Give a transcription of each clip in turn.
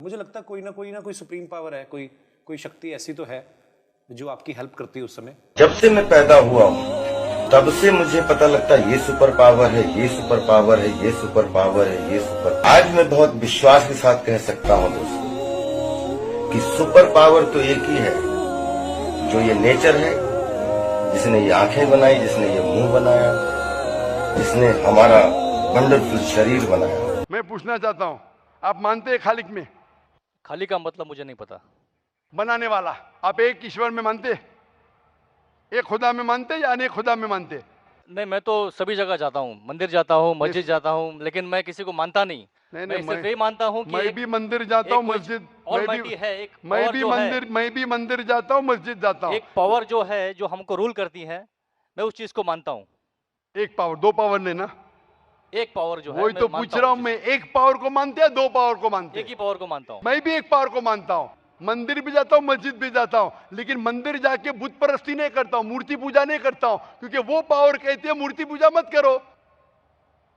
मुझे लगता है कोई ना कोई सुप्रीम पावर है, कोई शक्ति ऐसी तो है जो आपकी हेल्प करती है उस समय। जब से मैं पैदा हुआ हूँ तब से मुझे पता लगता है ये सुपर पावर है, ये सुपर पावर है, ये सुपर पावर है, ये सुपर। आज मैं बहुत विश्वास के साथ कह सकता हूँ दोस्तों कि सुपर पावर तो एक ही है, जो ये नेचर है, जिसने ये आंखें बनाई, जिसने ये मुंह बनाया, जिसने हमारा वंडरफुल शरीर बनाया। मैं पूछना चाहता हूँ, आप मानते हैं खालिक में? खाली का मतलब मुझे नहीं पता। बनाने वाला। आप एक ईश्वर में मानते, एक खुदा में मानते या अनेक खुदा में मानते? नहीं, मैं तो सभी जगह जाता हूँ, मंदिर जाता हूँ, मस्जिद जाता हूँ, लेकिन मैं किसी को मानता नहीं। मैं सिर्फ यही मानता हूँ कि मैं भी मंदिर जाता हूँ, मस्जिद, मैं भी मंदिर जाता हूँ, मस्जिद जाता हूँ। एक पावर जो है, जो हमको रूल करती है, मैं उस चीज को मानता हूँ। एक पावर, दो पावर नहीं ना, एक पावर जो है, वही तो पूछ रहा हूँ मैं। एक पावर को मानते हैं, दो पावर को मानते हैं? एक ही पावर को मानता हूँ। मैं भी एक पावर को मानता हूँ, मंदिर भी जाता हूँ, मस्जिद भी जाता हूँ, लेकिन मंदिर जाके बुत परस्ती नहीं करता हूँ, मूर्ति पूजा नहीं करता हूँ, क्योंकि वो पावर कहती है मूर्ति पूजा मत करो।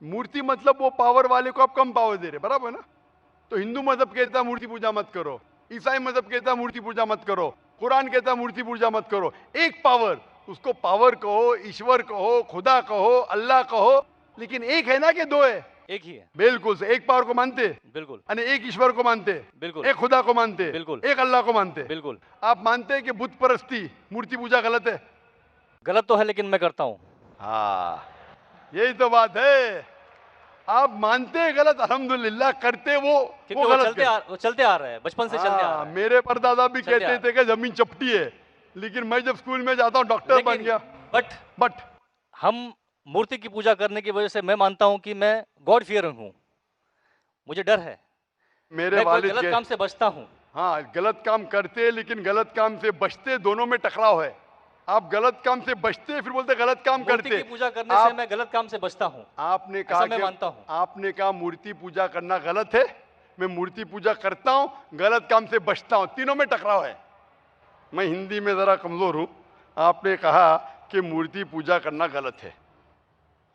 मूर्ति मतलब वो पावर वाले को आप कम पावर दे रहे, बराबर ना? तो हिंदू मजहब कहता है मूर्ति पूजा मत करो, ईसाई मजहब कहता है मूर्ति पूजा मत करो, कुरान कहता है मूर्ति पूजा मत करो। एक पावर, उसको पावर कहो, ईश्वर कहो, खुदा कहो, अल्लाह कहो, लेकिन एक है ना कि दो है? एक ही है। बिल्कुल से। एक पावर को मानते? बिल्कुल। यानी एक ईश्वर को मानते? बिल्कुल। एक खुदा को मानते? बिल्कुल। एक अल्लाह को मानते? बिल्कुल। आप मानते हैं कि बुत परस्ती, मूर्ति पूजा गलत है? गलत तो है, लेकिन मैं करता हूँ। हाँ, यही तो बात है। आप मानते हैं गलत, अल्हम्दुलिल्लाह, करते वो गलत। चलते आ रहा है, बचपन से चलते आ रहा है। मेरे परदादा भी कहते थे कि जमीन चपटी है, लेकिन मैं जब स्कूल में जाता हूँ डॉक्टर बन गया। बट हम मूर्ति की पूजा करने की वजह से मैं मानता हूं कि मैं गॉड फियरिंग हूं, मुझे डर है, मेरे वालिद गलत काम से बचता हूं। हाँ, गलत काम करते लेकिन गलत काम से बचते, दोनों में टकराव है। आप गलत काम से बचते फिर बोलते गलत काम करते। मूर्ति की पूजा करने से मैं गलत काम से बचता हूं। आपने कहा, मैं मानता हूं। आपने कहा मूर्ति पूजा करना गलत है, मैं मूर्ति पूजा करता हूं, गलत काम से बचता हूं, तीनों में टकराव है। मैं हिंदी में जरा कमजोर हूं। आपने कहा कि मूर्ति पूजा करना गलत है,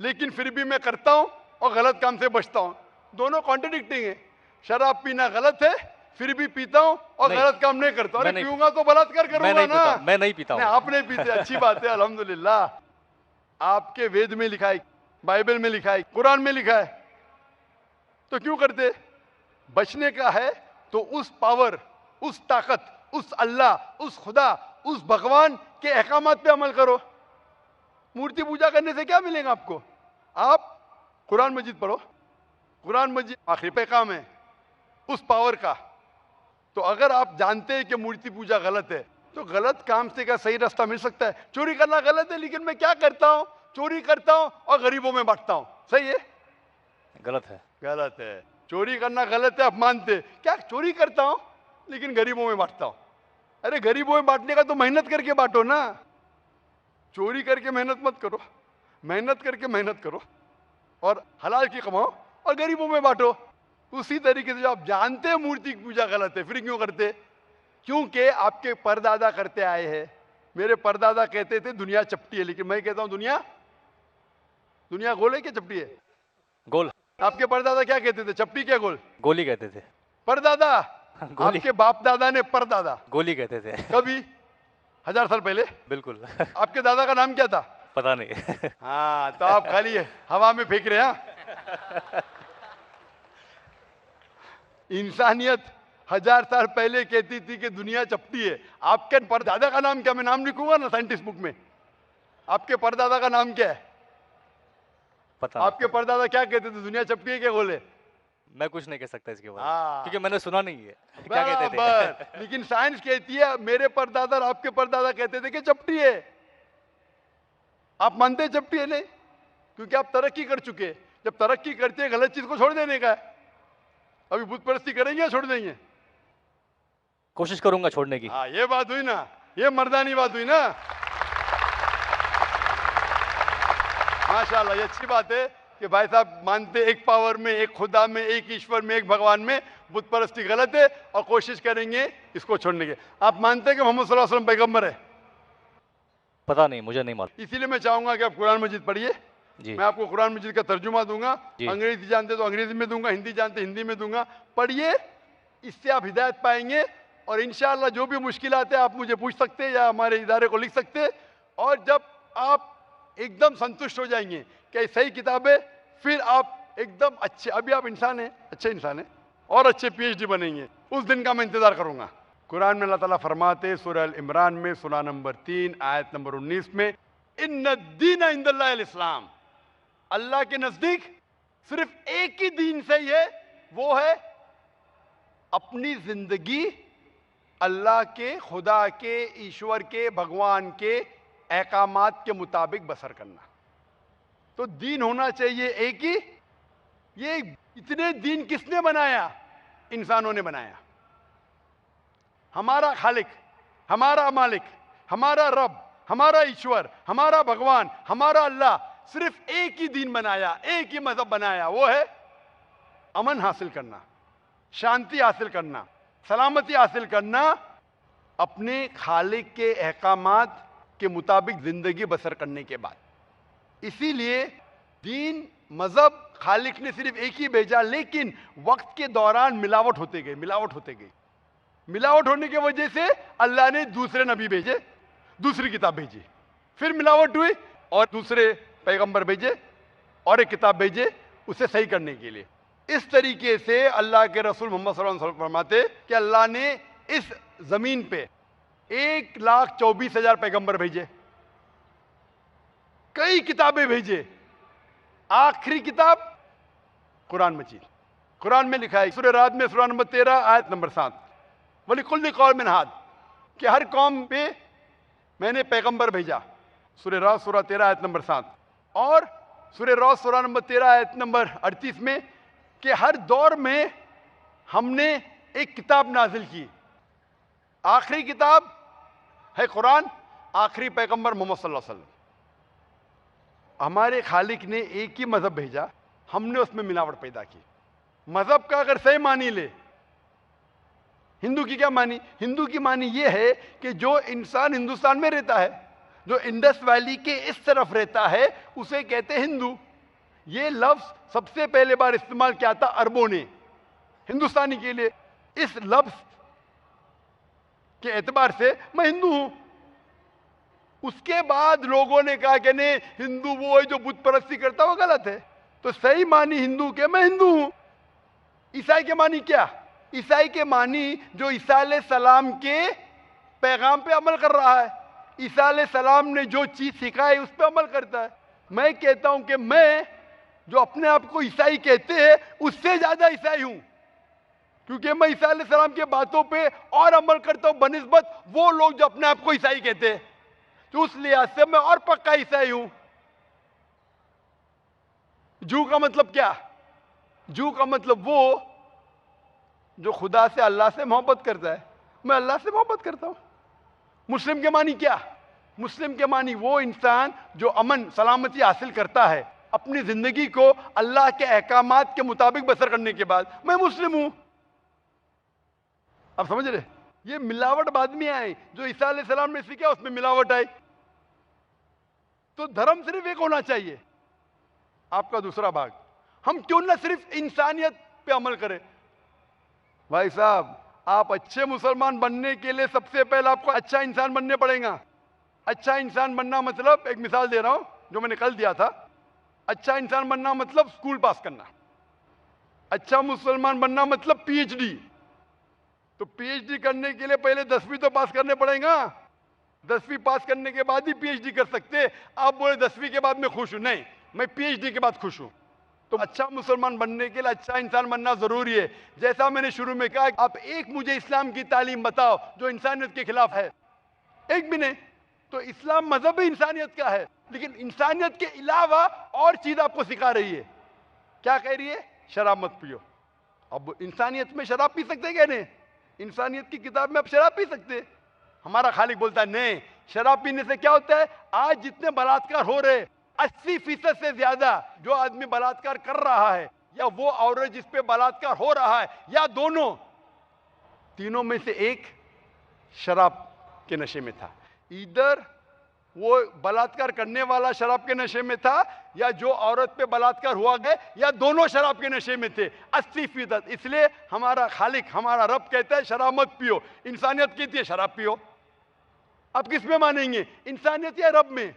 लेकिन फिर भी मैं करता हूं और गलत काम से बचता हूं, दोनों कॉन्ट्रडिक्टिंग है। शराब पीना गलत है, फिर भी पीता हूं और गलत काम नहीं करता। अरे पीऊंगा तो बलात्कार करूंगा ना। मैं नहीं पीता हूं। आप नहीं पीते, अच्छी बात है, अल्हम्दुलिल्लाह। आपके वेद में लिखा है, बाइबल में लिखा है, कुरान में लिखा है, तो क्यों करते? बचने का है तो उस पावर, उस ताकत, उस अल्लाह, उस खुदा, उस भगवान के अहकामात पे अमल करो। मूर्ति पूजा करने से क्या मिलेगा आपको? आप कुरान मजीद पढ़ो, कुरान मजीद आखिरी पैगाम है उस पावर का। तो अगर आप जानते हैं कि मूर्ति पूजा गलत है, तो गलत काम से क्या सही रास्ता मिल सकता है? चोरी करना गलत है, लेकिन मैं क्या करता हूं? चोरी करता हूं और गरीबों में बांटता हूं, सही है? गलत है। गलत है। चोरी करना गलत है, आप मानते क्या? चोरी करता हूं लेकिन गरीबों में बांटता हूं। अरे गरीबों में बांटने का तो मेहनत करके बांटो ना, चोरी करके मेहनत मत करो। मेहनत करके मेहनत करो और हलाल की कमाओ और गरीबों में बांटो। उसी तरीके से जो आप जानते हैं मूर्ति की पूजा गलत है, फिर क्यों करते? क्योंकि आपके परदादा करते आए हैं। मेरे परदादा कहते थे दुनिया चपटी है, लेकिन मैं कहता हूं दुनिया गोल है क्या चपटी है? गोल। आपके परदादा क्या कहते थे? चपटी क्या गोल? गोली कहते थे। परदादा? आपके बाप दादा ने परदादा गोली कहते थे। कभी 1000 साल पहले? बिल्कुल। आपके दादा का नाम क्या था? पता नहीं। हाँ, तो आप खाली हवा में फेंक रहे हैं। इंसानियत 1000 साल पहले कहती थी कि दुनिया चपटी है। आपके परदादा का नाम क्या? मैं नाम लिखूंगा ना साइंटिस्ट बुक में। आपके परदादा का नाम क्या है? पता। आपके परदादा क्या कहते थे? दुनिया चपटी है क्या गोल है? मैं कुछ नहीं कह सकता इसके बारे में, क्योंकि मैंने सुना नहीं है क्या कहते थे। लेकिन साइंस कहती है, मेरे परदादा और आपके परदादा कहते थे कि चपटी है। आप मानते हैं चपटी है? नहीं, क्योंकि आप तरक्की कर चुके। जब तरक्की करते हैं, गलत चीज को छोड़ देने का है। अभी बुत परस्ती करेंगे या छोड़ देंगे? कोशिश करूंगा छोड़ने की। हाँ, ये बात हुई ना, ये मर्दानी बात हुई ना। माशाल्लाह, ये अच्छी बात है कि भाई साहब मानते एक पावर में, एक खुदा में, एक ईश्वर में, एक भगवान में। बुत परस्ती गलत है और कोशिश करेंगे इसको छोड़ने की। आप मानते हैं कि मोहम्मद सल्लल्लाहु अलैहि वसल्लम पैगंबर है? पता नहीं, मुझे नहीं मालूम। इसीलिए मैं चाहूंगा कि आप कुरान मजीद पढ़िए। मैं आपको कुरान मजीद का तर्जुमा दूंगा, अंग्रेजी जानते तो अंग्रेजी में दूंगा, हिंदी जानते हिंदी में दूंगा। पढ़िए इससे आप हिदायत पाएंगे और इंशाअल्लाह जो भी मुश्किलात है आप मुझे पूछ सकते हैं या हमारे इदारे को लिख सकते हैं। और जब आप एकदम संतुष्ट हो जाएंगे कि सही किताब है, फिर आप एकदम अच्छे, अभी आप इंसान हैं, अच्छे इंसान हैं और अच्छे पीएचडी बनेंगे, उस दिन का मैं इंतजार करूंगा। कुरान में अल्लाह ताला फरमाते सूरह अल इमरान में सूरा नंबर 3 आयत नंबर 19 में, इन्ना दीन इंदल्लाहिल इस्लाम, अल्लाह के नजदीक सिर्फ एक ही दीन सही है, वो है अपनी जिंदगी अल्लाह के, खुदा के, ईश्वर के, भगवान के अहकामात के मुताबिक बसर करना। तो दीन होना चाहिए एक ही। ये इतने दीन किसने बनाया? इंसानों ने बनाया। हमारा खालिक, हमारा मालिक, हमारा रब, हमारा ईश्वर, हमारा भगवान, हमारा अल्लाह सिर्फ एक ही दीन बनाया, एक ही मजहब बनाया, वो है अमन हासिल करना, शांति हासिल करना, सलामती हासिल करना, अपने खालिक के अहकामात के मुताबिक जिंदगी बसर करने के बाद। इसीलिए दीन, मजहब खालिक ने सिर्फ एक ही भेजा, लेकिन वक्त के दौरान मिलावट होते गई, मिलावट होते गई। मिलावट होने की वजह से अल्लाह ने दूसरे नबी भेजे, दूसरी किताब भेजी, फिर मिलावट हुई और दूसरे पैगंबर भेजे और एक किताब भेजे उसे सही करने के लिए। इस तरीके से अल्लाह के रसूल मोहम्मद सल्लल्लाहु अलैहि वसल्लम फरमाते कि अल्लाह ने इस जमीन पे 1,24,000 पैगंबर भेजे, कई किताबें भेजे, आखिरी किताब कुरान मजीद। कुरान में लिखा है सूरह राद में सूरा नंबर 13 आयत नंबर 7, वलिकुल्लि कौमिन हाद, कि हर कौम पे मैंने पैगंबर भेजा। सूरह राद सूरा 13 आयत नंबर 7 और सूरह राद सूरा नंबर 13 आयत नंबर 38 में कि हर दौर में हमने एक किताब नाजिल की। आखिरी किताब है कुरान, आखिरी पैगंबर मोहम्मद सल्लल्लाहु अलैहि वसल्लम। हमारे खालिक ने एक ही मजहब भेजा, हमने उसमें मिलावट पैदा की। मजहब का अगर सही मानी ले, हिंदू की क्या मानी? हिंदू की मानी यह है कि जो इंसान हिंदुस्तान में रहता है, जो इंडस वैली के इस तरफ रहता है, उसे कहते हैं हिंदू। ये लफ्ज सबसे पहले बार इस्तेमाल किया था अरबों ने हिंदुस्तानी के लिए। इस लफ्ज के एतबार से मैं हिंदू हूं। उसके बाद लोगों ने कहा कि नहीं, हिंदू वो है जो बुत परस्ती करता, वो गलत है। तो सही मानी हिंदू के मैं हिंदू हूं। ईसाई के मानी क्या? ईसाई के मानी जो ईसा अलैहिस्सलाम के पैगाम पे अमल कर रहा है, ईसा अलैहिस्सलाम ने जो चीज सिखाई उस पर अमल करता है। मैं कहता हूं कि मैं जो अपने आप को ईसाई कहते हैं उससे ज्यादा ईसाई हूं, क्योंकि मैं ईसा अलैहिस्सलाम की बातों पे और अमल करता हूं बनिस्बत वो लोग जो अपने आप को ईसाई कहते हैं। तो उस लिहाज से मैं और पक्का ईसाई हूं। जू का मतलब क्या? जू का मतलब वो जो खुदा से, अल्लाह से मोहब्बत करता है। मैं अल्लाह से मोहब्बत करता हूं। मुस्लिम के मानी क्या? मुस्लिम के मानी वो इंसान जो अमन सलामती हासिल करता है अपनी जिंदगी को अल्लाह के अहकामात के मुताबिक बसर करने के बाद। मैं मुस्लिम हूं। आप समझ रहे? ये मिलावट बाद में आई, जो ईसा अलैहिस्सलाम ने सीखा उसमें मिलावट आई। तो धर्म सिर्फ एक होना चाहिए। आपका दूसरा भाग, हम क्यों ना सिर्फ इंसानियत पे अमल करें? भाई साहब, आप अच्छे मुसलमान बनने के लिए सबसे पहले आपको अच्छा इंसान बनने पड़ेगा। अच्छा इंसान बनना मतलब, एक मिसाल दे रहा हूं जो मैंने कल दिया था। अच्छा इंसान बनना मतलब स्कूल पास करना। अच्छा मुसलमान बनना मतलब पीएचडी। तो पीएचडी करने के लिए पहले 10वीं तो पास करने पड़ेगा। 10वीं पास करने के बाद ही पीएचडी कर सकते। आप बोले 10वीं के बाद मैं खुश हूं, नहीं, मैं पीएचडी के बाद खुश हूं। तो अच्छा मुसलमान बनने के लिए अच्छा इंसान बनना जरूरी है। जैसा मैंने शुरू में कहा, आप एक मुझे इस्लाम की तालीम बताओ जो इंसानियत के खिलाफ है, एक भी नहीं। तो इस्लाम मजहब ही इंसानियत का है, लेकिन इंसानियत के अलावा और चीज आपको सिखा रही है। क्या कह रही है? शराब मत पियो। अब इंसानियत में शराब पी सकते क्या? नहीं, इंसानियत की किताब में आप शराब पी सकते। हमारा खालिक बोलता है नहीं, शराब पीने से क्या होता है? आज जितने बलात्कार हो रहे, 80% से ज्यादा जो आदमी बलात्कार कर रहा है, या वो औरत जिस पे बलात्कार हो रहा है, या दोनों, तीनों में से एक शराब के नशे में था। इधर वो बलात्कार करने वाला शराब के नशे में था या जो औरत पे बलात्कार हुआ गया, या दोनों शराब के नशे में थे 80%। इसलिए हमारा खालिक, हमारा रब कहता है शराब मत पियो, इंसानियत कहती है शराब पियो। आप किस में मानेंगे, इंसानियत या रब में?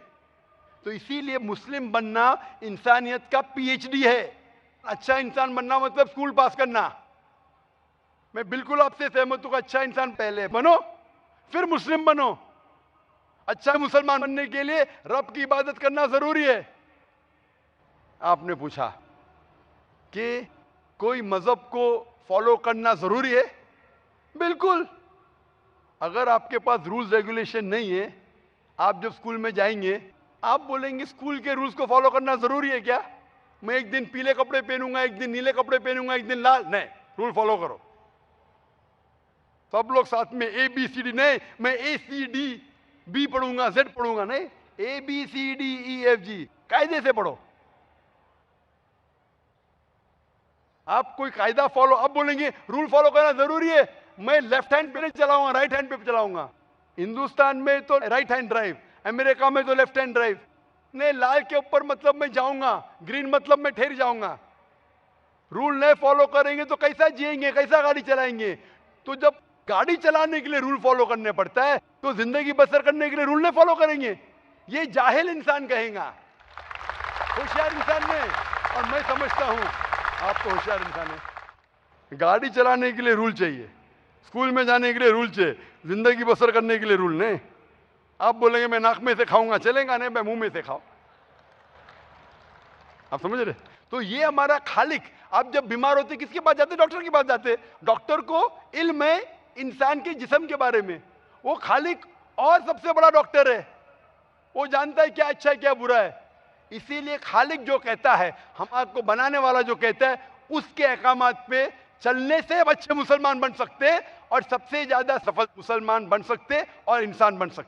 तो इसीलिए मुस्लिम बनना इंसानियत का पीएचडी है। अच्छा इंसान बनना मतलब स्कूल पास करना। मैं बिल्कुल आपसे सहमत हूं, अच्छा इंसान पहले बनो फिर मुस्लिम बनो। अच्छा मुसलमान बनने के लिए रब की इबादत करना जरूरी है। आपने पूछा कि कोई मजहब को फॉलो करना जरूरी है? बिल्कुल। अगर आपके पास रूल्स रेगुलेशन नहीं है, आप जब स्कूल में जाएंगे आप बोलेंगे स्कूल के रूल्स को फॉलो करना जरूरी है क्या? मैं एक दिन पीले कपड़े पहनूंगा, एक दिन नीले कपड़े पहनूंगा, एक दिन लाल। नहीं, रूल फॉलो करो। सब लोग साथ में ABCD, नहीं मैं ACDB पढ़ूंगा, Z पढ़ूंगा, नहीं ABCDEFG कायदे से पढ़ो। आप कोई कायदा फॉलो, अब बोलेंगे रूल फॉलो करना जरूरी है, मैं लेफ्ट हैंड पे नहीं चलाऊंगा, राइट हैंड पे चलाऊंगा। हिंदुस्तान में तो राइट हैंड ड्राइव, अमेरिका में तो लेफ्ट हैंड ड्राइव। नहीं, लाल के ऊपर मतलब मैं जाऊंगा, ग्रीन मतलब मैं ठहर जाऊंगा। रूल नहीं फॉलो करेंगे तो कैसा जिएंगे, कैसा गाड़ी चलाएंगे? तो जब गाड़ी चलाने के लिए रूल फॉलो करने पड़ता है तो जिंदगी बसर करने के लिए रूल नहीं फॉलो करेंगे? ये जाहिल इंसान कहेगा, होशियार इंसान नहीं। और मैं समझता हूं आप तो होशियार इंसान है। गाड़ी चलाने के लिए रूल चाहिए, स्कूल में जाने के लिए रूल चाहिए, जिंदगी बसर करने के लिए रूल नहीं। आप बोलेंगे मैं नाक में से खाऊंगा, चलेगा नहीं, मैं मुंह में से खाऊं। आप समझ रहे? तो ये हमारा खालिक। आप जब बीमार होते किसके पास जाते? डॉक्टर के पास जाते। डॉक्टर को इल्म है इंसान के जिस्म के बारे में, वो खालिक और सबसे बड़ा डॉक्टर है, वो जानता है क्या अच्छा है क्या बुरा है। इसीलिए खालिक जो कहता है, हम आपको बनाने वाला जो कहता है, उसके अहकामात पे चलने से अच्छे मुसलमान बन सकते और सबसे ज्यादा सफल मुसलमान बन सकते और इंसान बन सकते।